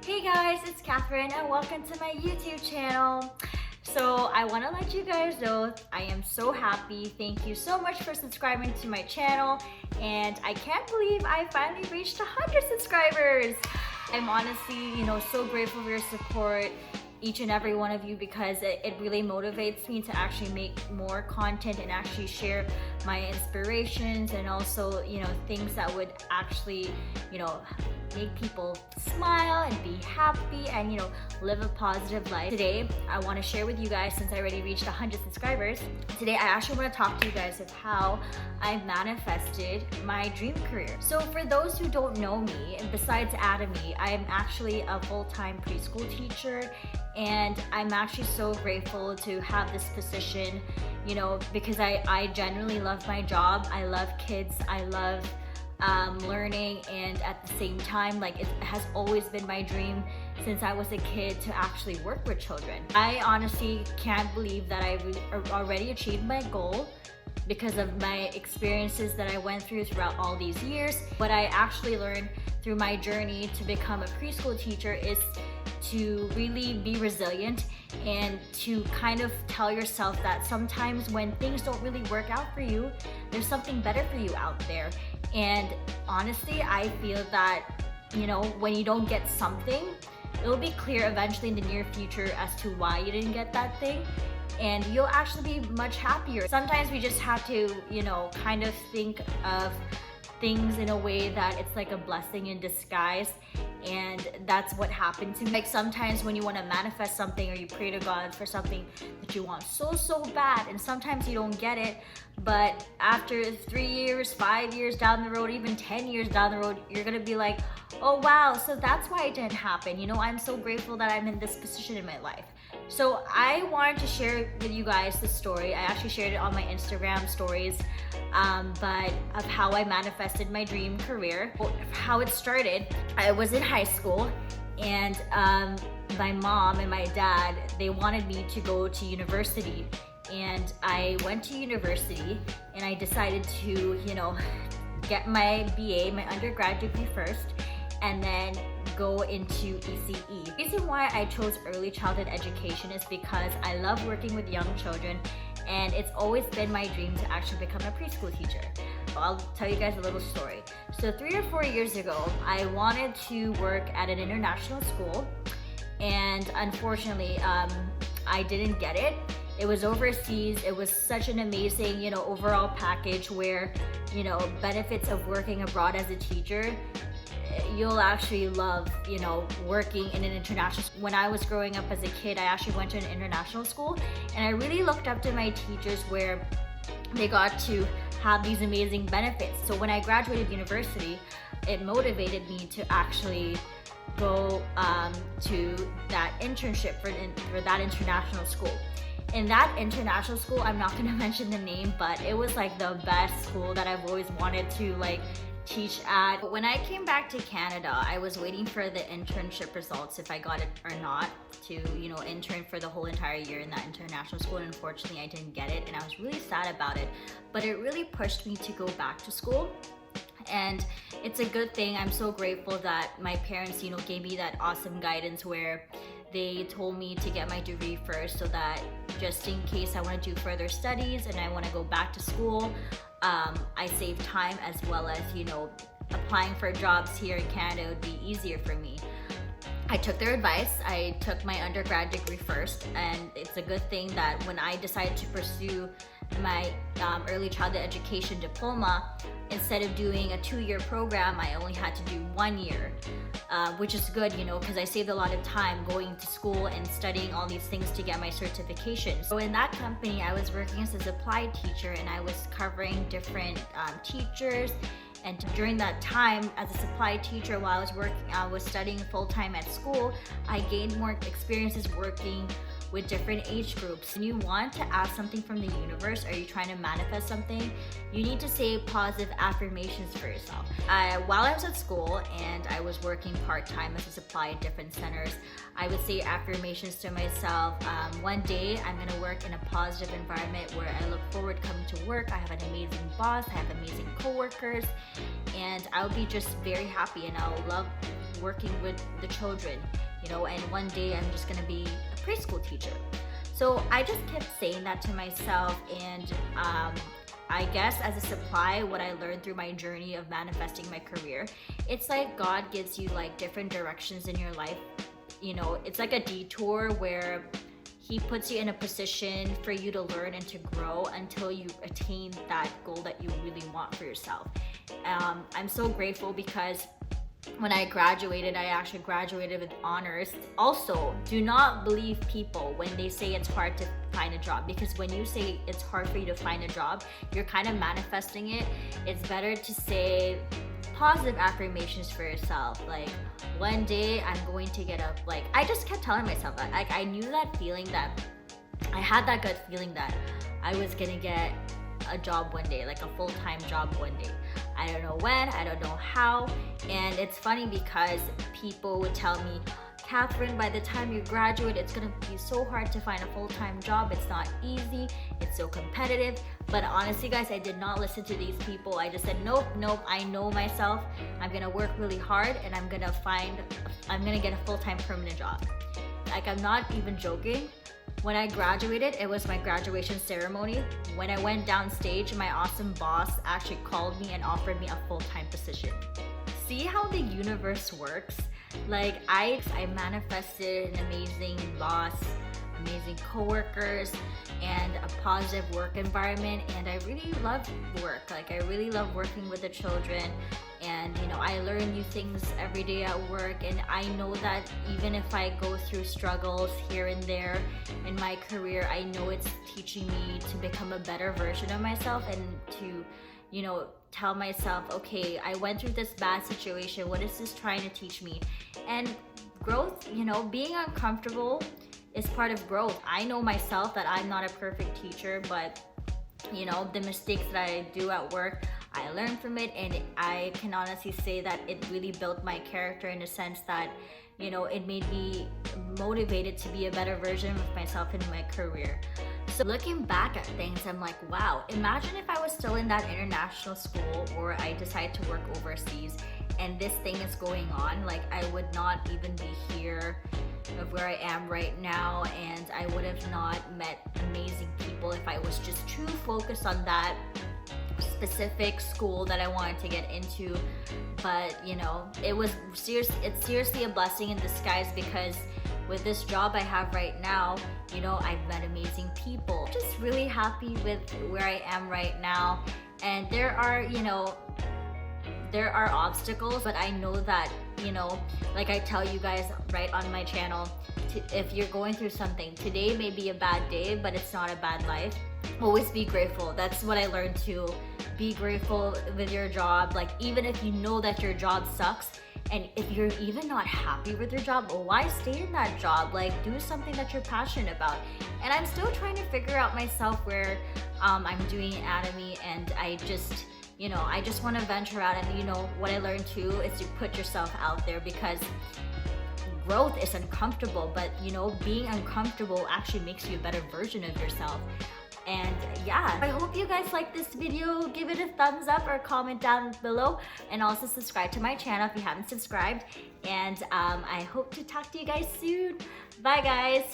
Hey guys, it's Catherine and welcome to my YouTube channel. So I want to let you guys know I am so happy. Thank you so much for subscribing to my channel, and I can't believe I finally reached 100 subscribers. I'm honestly, so grateful for your support, each and every one of you, because it really motivates me to actually make more content and actually share my inspirations and also, things that would actually, make people smile and be happy and, live a positive life. Today, I want to share with you guys, since I already reached 100 subscribers, today I actually want to talk to you guys of how I manifested my dream career. So for those who don't know me, besides Atomy, I am actually a full-time preschool teacher, and I'm actually so grateful to have this position, because I genuinely love my job. I love kids. I love learning, and at the same time, it has always been my dream since I was a kid to actually work with children. I honestly can't believe that I already achieved my goal because of my experiences that I went through throughout all these years. What I actually learned through my journey to become a preschool teacher is to really be resilient and to kind of tell yourself that sometimes when things don't really work out for you, there's something better for you out there. And honestly, I feel that, when you don't get something, it'll be clear eventually in the near future as to why you didn't get that thing, and you'll actually be much happier. Sometimes we just have to, kind of think of things in a way that it's like a blessing in disguise, and that's what happened to me. Like sometimes when you want to manifest something or you pray to God for something that you want so bad, and sometimes you don't get it, but after 3 years, 5 years down the road, even 10 years down the road, you're gonna be like, oh wow, so that's why it didn't happen. I'm so grateful that I'm in this position in my life. So I wanted to share with you guys the story. I actually shared it on my Instagram stories, but of how I manifested my dream career. How it started, I was in high school, and my mom and my dad, they wanted me to go to university. And I went to university and I decided to, get my BA, my undergrad degree first, and then go into ECE. The reason why I chose early childhood education is because I love working with young children, and it's always been my dream to actually become a preschool teacher. I'll tell you guys a little story. So 3 or 4 years ago, I wanted to work at an international school, and unfortunately, I didn't get it. It was overseas. It was such an amazing, overall package where, benefits of working abroad as a teacher. You'll actually love, working in an international school. When I was growing up as a kid, I actually went to an international school, and I really looked up to my teachers where they got to have these amazing benefits. So when I graduated university, it motivated me to actually go to that internship for that international school. In that international school, I'm not gonna mention the name, but it was like the best school that I've always wanted to teach at. But when I came back to Canada, I was waiting for the internship results, if I got it or not, to intern for the whole entire year in that international school, and unfortunately I didn't get it, and I was really sad about it. But it really pushed me to go back to school, and it's a good thing. I'm so grateful that my parents gave me that awesome guidance where they told me to get my degree first, so that just in case I want to do further studies and I want to go back to school, I save time, as well as applying for jobs here in Canada would be easier for me. I took their advice. I took my undergrad degree first, and it's a good thing that when I decided to pursue my early childhood education diploma, instead of doing a 2-year program, I only had to do 1 year, which is good, because I saved a lot of time going to school and studying all these things to get my certifications. So in that company, I was working as a supply teacher, and I was covering different teachers. And during that time as a supply teacher, while I was studying full-time at school, I gained more experiences working with different age groups. When you want to ask something from the universe, or you're trying to manifest something, you need to say positive affirmations for yourself. While I was at school and I was working part-time as a supply at different centers, I would say affirmations to myself. One day I'm gonna work in a positive environment where I look forward coming to work. I have an amazing boss, I have amazing coworkers, and I'll be just very happy, and I'll love working with the children, you know, and one day I'm just gonna be a preschool teacher. So I just kept saying that to myself, and I guess as a supply, what I learned through my journey of manifesting my career, it's like God gives you like different directions in your life. You know, it's like a detour where He puts you in a position for you to learn and to grow until you attain that goal that you really want for yourself. I'm so grateful because when I graduated, I actually graduated with honors. Also, do not believe people when they say it's hard to find a job, because when you say it's hard for you to find a job, you're kind of manifesting it. It's better to say positive affirmations for yourself, like one day I'm going to get up. Like I just kept telling myself that. Like I knew that feeling, that I had that gut feeling that I was gonna get a job one day, like a full-time job one day. I don't know when, I don't know how. And it's funny because people would tell me, Catherine, by the time you graduate, it's gonna be so hard to find a full-time job. It's not easy, it's so competitive. But honestly guys, I did not listen to these people. I just said, nope, I know myself. I'm gonna work really hard and I'm gonna get a full-time permanent job. Like I'm not even joking. When I graduated, it was my graduation ceremony. When I went downstage, my awesome boss actually called me and offered me a full-time position. See how the universe works? Like I manifested an amazing boss, amazing coworkers, and a positive work environment, and I really love work. Like I really love working with the children, and you know, I learn new things every day at work, and I know that even if I go through struggles here and there in my career, I know it's teaching me to become a better version of myself, and to, you know, tell myself, okay, I went through this bad situation, what is this trying to teach me? And growth, you know, being uncomfortable is part of growth. I know myself that I'm not a perfect teacher, but you know, the mistakes that I do at work, I learn from it, and I can honestly say that it really built my character in a sense that, you know, it made me motivated to be a better version of myself in my career. So looking back at things, I'm like, wow, imagine if I was still in that international school, or I decided to work overseas and this thing is going on. Like I would not even be here of where I am right now, and I would have not met amazing people if I was just too focused on that specific school that I wanted to get into. But you know, it's seriously a blessing in disguise, because with this job I have right now, you know, I've met amazing people. Just really happy with where I am right now. And there are, you know, there are obstacles, but I know that, you know, like I tell you guys right on my channel, if you're going through something, today may be a bad day, but it's not a bad life. Always be grateful. That's what I learned too. Be grateful with your job. Like even if you know that your job sucks, and if you're even not happy with your job, why stay in that job? Like do something that you're passionate about. And I'm still trying to figure out myself where I'm doing anatomy, and I just, you know, I just want to venture out. And you know, what I learned too is to put yourself out there, because growth is uncomfortable, but you know, being uncomfortable actually makes you a better version of yourself. And yeah, I hope you guys like this video. Give it a thumbs up or comment down below, and also subscribe to my channel if you haven't subscribed. And I hope to talk to you guys soon. Bye guys.